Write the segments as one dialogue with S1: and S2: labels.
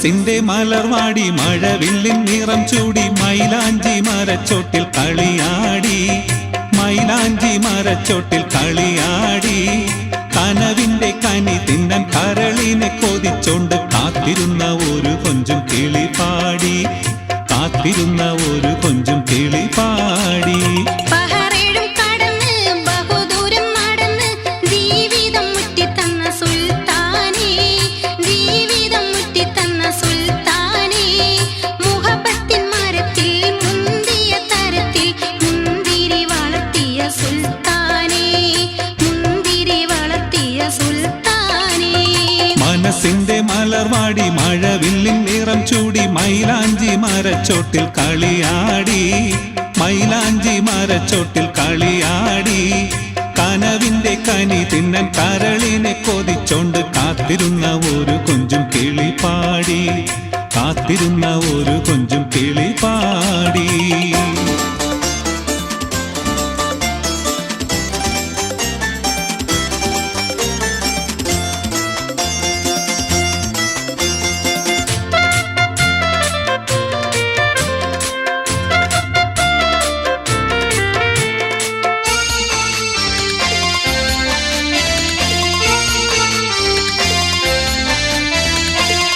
S1: മനസ്സിന്റെ മലർവാടി മഴവില്ലിൻ നിറം ചൂടി മൈലാഞ്ചി മരച്ചോട്ടിൽ കളിയാടി മൈലാഞ്ചി മരച്ചോട്ടിൽ കളിയാടി കനവിന്റെ കനി തിന്നൻ കരളിനെ കൊതിച്ചോണ്ട് കാത്തിരുന്ന ഒരു കൊഞ്ചും കിളി പാടി കാത്തിരുന്ന ഒരു കൊഞ്ചും കിളി പാടി മനസ്സിന്റെ മലർവാടി മഴവില്ലിൻ നിറം ചൂടി മൈലാഞ്ചി മരച്ചോട്ടിൽ കളിയാടി മൈലാഞ്ചി മരച്ചോട്ടിൽ കളിയാടി കനവിന്റെ കനി തിന്നൻ കരളിനെ കൊതിച്ചോണ്ട് കാത്തിരുന്ന ഒരു കൊഞ്ചും കിളി പാടി കാത്തിരുന്ന ഒരു കൊഞ്ചും കിളി പാടി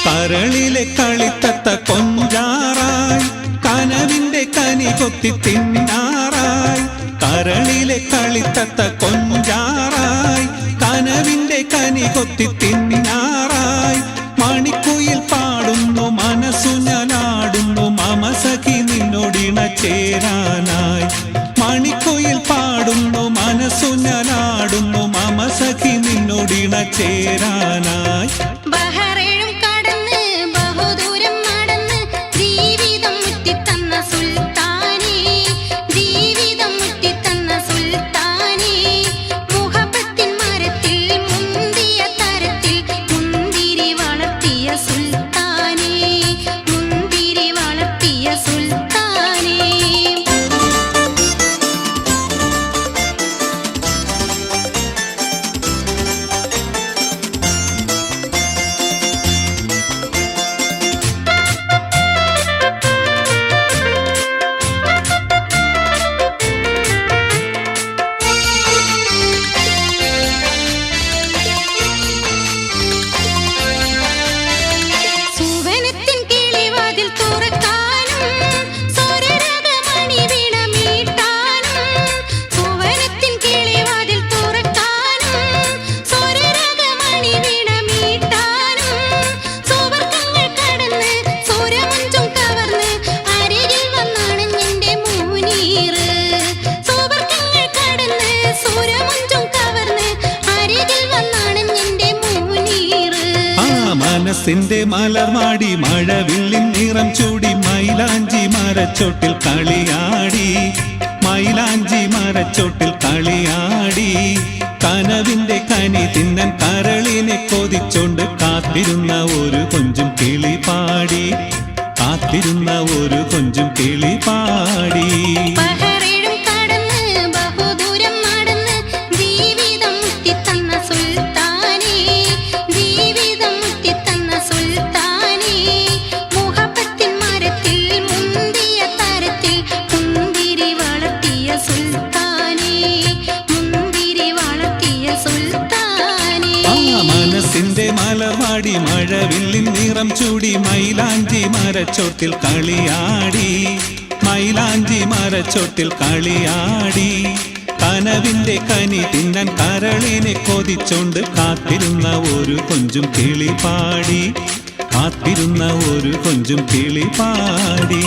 S1: കരളിലെ കളിത്തത്ത കൊഞ്ചാറായി കനവിന്റെ കനി കൊത്തി തിന്നാറായി കരളിലെ കളിത്തത്ത കൊഞ്ചാറായി കനവിന്റെ കനി കൊത്തി തിന്നാറായി മണിക്കുയിൽ പാടുന്നു മനസ്സു ഞാനാടുന്നു മമസഖി നിന്നോടിണ ചേരാനായി മണിക്കുയിൽ പാടുന്നു മനസ്സു ഞാനാടുന്നു മമസഖി നിന്നോടിണ ചേരാനായി മനസ്സിന്റെ മലർവാടി മഴവില്ലിൻ നിറം ചൂടി മൈലാഞ്ചി മരച്ചോട്ടിൽ കളിയാടി മൈലാഞ്ചി മരച്ചോട്ടിൽ കളിയാടി കനവിന്റെ കനി തിന്നൻ കരളിനെ കൊതിച്ചോണ്ട് കാത്തിരുന്ന ഒരു കൊഞ്ചും കിളി പാടി കാത്തിരുന്ന ഒരു കൊഞ്ചും കിളി പാടി മനസ്സിന്റെ മലർവാടി മഴവില്ലിൻ നിറം ചൂടി മൈലാഞ്ചി മരച്ചോട്ടിൽ കളിയാടി മൈലാഞ്ചി മരച്ചോട്ടിൽ കളിയാടി കനവിന്റെ കനി തിന്നൻ കരളിനെ കൊതിച്ചോണ്ട് കാത്തിരുന്ന ഒരു കൊഞ്ചും കിളി പാടി കാത്തിരുന്ന ഒരു കൊഞ്ചും കിളി പാടി